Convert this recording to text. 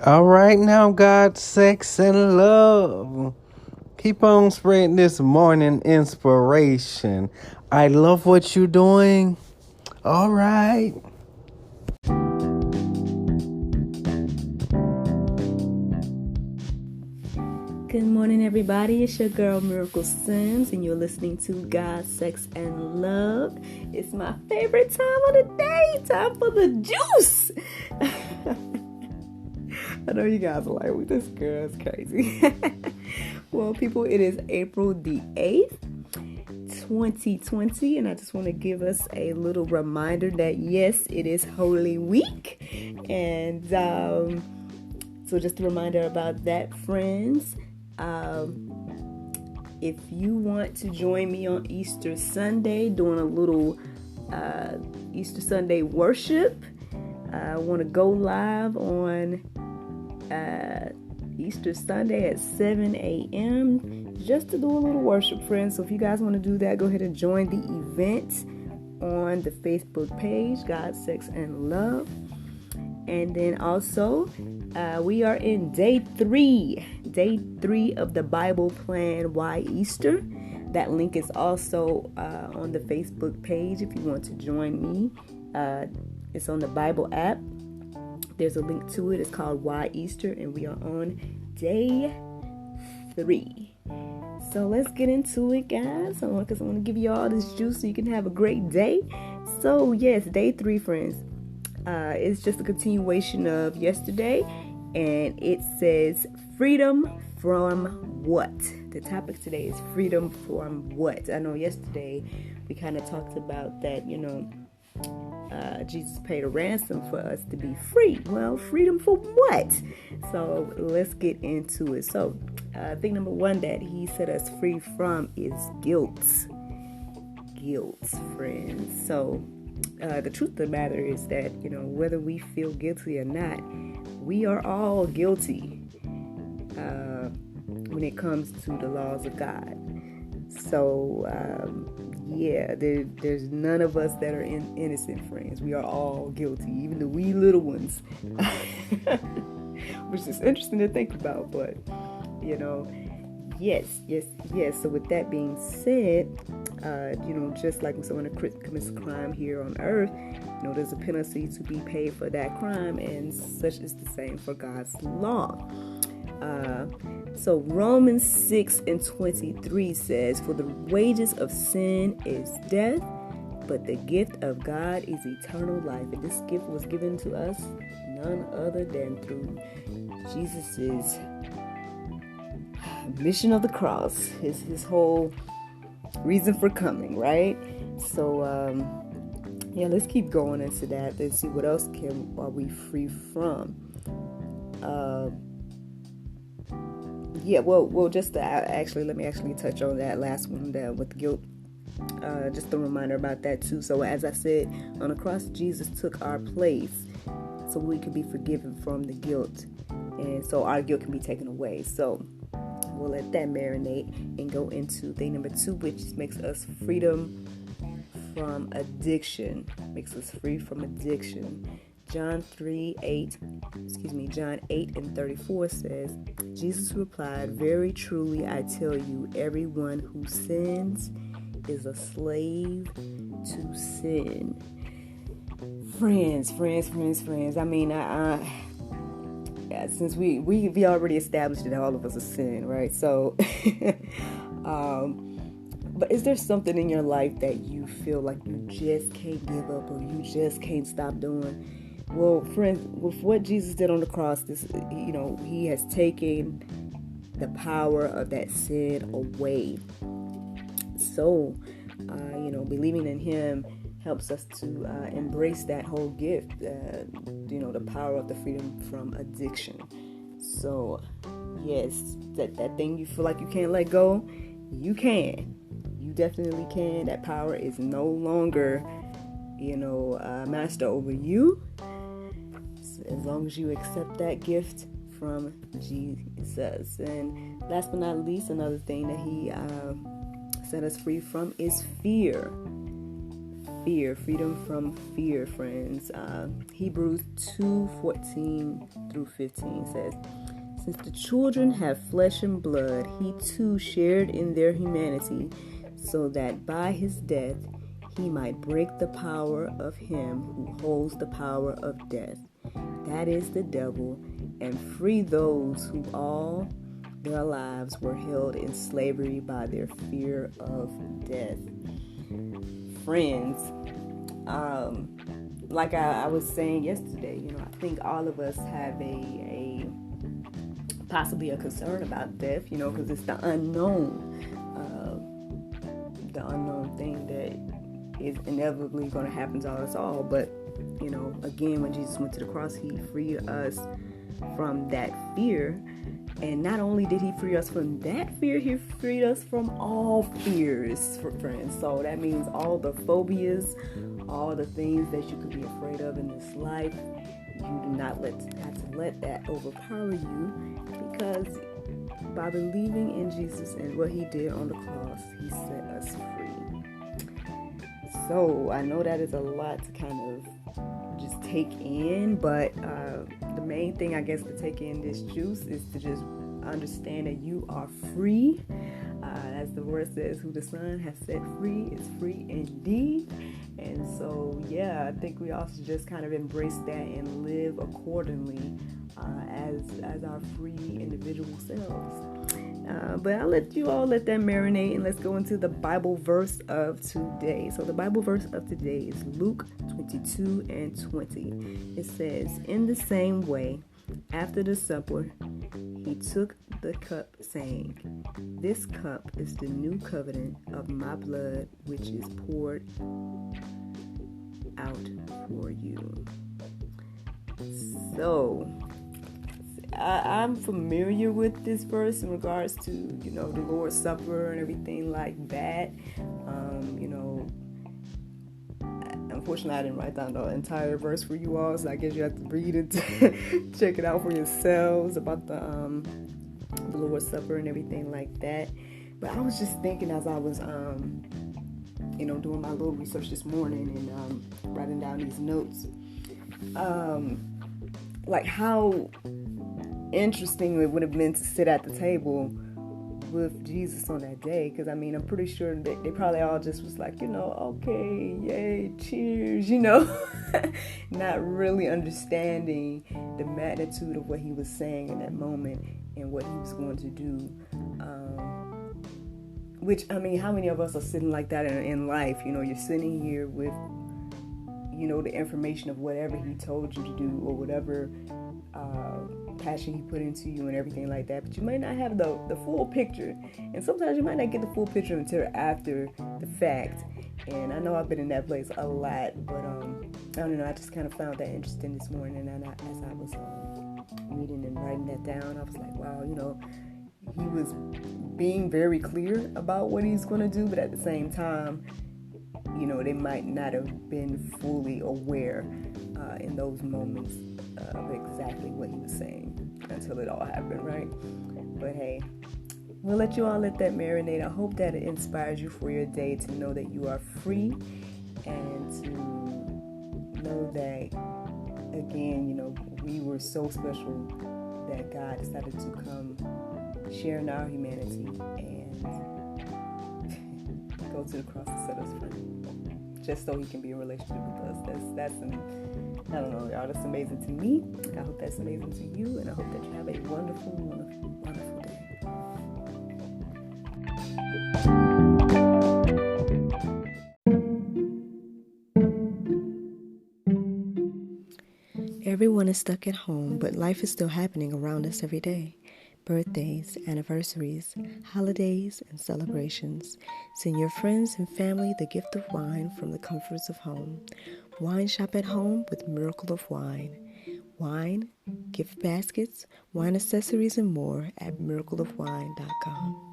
All right, now, God, sex, and love. Keep on spreading this morning inspiration. I love what you're doing. All right. Good morning, everybody. It's your girl, Miracle Sims, and you're listening to God, Sex, and Love. It's my favorite time of the day. Time for the juice. I know you guys are like, this girl is crazy. Well, people, it is April the 8th, 2020, and I just want to give us a little reminder that, yes, it is Holy Week. And so just a reminder about that, friends. If you want to join me on Easter Sunday doing a little Easter Sunday worship, I want to go live on Easter Sunday at 7 a.m. just to do a little worship, friends. So if you guys want to do that, go ahead and join the event on the Facebook page, God, Sex, and Love. And then also, we are in day three of the Bible Plan Why Easter. That link is also on the Facebook page if you want to join me. It's on the Bible app. There's a link to it. It's called Why Easter, and we are on day 3. So let's get into it, guys. Because I want to give you all this juice so you can have a great day. So yes, day 3, friends. It's just a continuation of yesterday, and it says freedom from what? The topic today is freedom from what? I know yesterday we kind of talked about that, Jesus paid a ransom for us to be free. Well, freedom from what? So let's get into it. So thing number 1 that he set us free from is guilt. Guilt, friends. So the truth of the matter is that, whether we feel guilty or not, we are all guilty when it comes to the laws of God. So, there's none of us that are innocent, friends. We are all guilty, even the wee little ones, which is interesting to think about, but, yes. So with that being said, just like when someone commits a crime here on earth, there's a penalty to be paid for that crime, and such is the same for God's law. So Romans 6:23 says, "For the wages of sin is death, but the gift of God is eternal life." And this gift was given to us none other than through Jesus's mission of the cross, his whole reason for coming, right? So let's keep going into that. Let's see what else are we free from. Let me actually touch on that last one there with guilt. Just a reminder about that too. So as I said, on the cross, Jesus took our place so we could be forgiven from the guilt, and so our guilt can be taken away. So we'll let that marinate and go into thing number 2, which makes us freedom from addiction. Makes us free from addiction. John 8:34 says, Jesus replied, "Very truly I tell you, everyone who sins is a slave to sin." Friends. I mean, since we already established that all of us are sin, right? So, but is there something in your life that you feel like you just can't give up or you just can't stop doing? Well, friends, with what Jesus did on the cross, he has taken the power of that sin away. So, believing in him helps us to embrace that whole gift, the power of the freedom from addiction. So, yes, that thing you feel like you can't let go, you can. You definitely can. That power is no longer, master over you, as long as you accept that gift from Jesus. And last but not least, another thing that he set us free from is fear. freedom from fear, friends. Hebrews 2:14 through 15 says, "Since the children have flesh and blood, he too shared in their humanity, so that by his death he might break the power of him who holds the power of death, that is the devil, and free those who all their lives were held in slavery by their fear of death." Friends, like I was saying yesterday, I think all of us have a possibly a concern about death, because it's the unknown thing that is inevitably going to happen to us all. But again, when Jesus went to the cross, he freed us from that fear. And not only did he free us from that fear, he freed us from all fears, friends. So that means all the phobias, all the things that you could be afraid of in this life, you do not have to let that overpower you, because by believing in Jesus and what he did on the cross, he set us free. So I know that is a lot to kind of just take in, but the main thing, I guess, to take in this juice is to just understand that you are free. As the word says, who the Son has set free is free indeed. And so, I think we all should just kind of embrace that and live accordingly as our free individual selves. But I'll let you all let that marinate, and let's go into the Bible verse of today. So the Bible verse of today is Luke 22:20. It says, "In the same way, after the supper, he took the cup, saying, 'This cup is the new covenant of my blood, which is poured out for you.'" So I'm familiar with this verse in regards to, the Lord's Supper and everything like that. Unfortunately, I didn't write down the entire verse for you all, so I guess you have to read it to check it out for yourselves about the Lord's Supper and everything like that. But I was just thinking as I was, doing my little research this morning and writing down these notes, like how interesting it would have been to sit at the table with Jesus on that day, because I'm pretty sure that they probably all just was like, okay, yay, cheers, not really understanding the magnitude of what he was saying in that moment and what he was going to do. Which, how many of us are sitting like that in life? You're sitting here with, the information of whatever he told you to do, or whatever passion he put into you and everything like that, but you might not have the full picture, and sometimes you might not get the full picture until after the fact. And I know I've been in that place a lot, but I don't know, I just kind of found that interesting this morning, and as I was reading and writing that down, I was like, wow, he was being very clear about what he's going to do, but at the same time, they might not have been fully aware in those moments of exactly what he was saying until it all happened, right? But hey, we'll let you all let that marinate. I hope that it inspires you for your day to know that you are free, and to know that, again, we were so special that God decided to come share in our humanity and go to the cross to set us free, just so he can be in a relationship with us. I don't know, y'all, that's amazing to me. I hope that's amazing to you, and I hope that you have a wonderful, wonderful, wonderful day. Everyone is stuck at home, but life is still happening around us every day. Birthdays, anniversaries, holidays, and celebrations. Send your friends and family the gift of wine from the comforts of home. Wine shop at home with Miracle of Wine. Wine, gift baskets, wine accessories, and more at miracleofwine.com.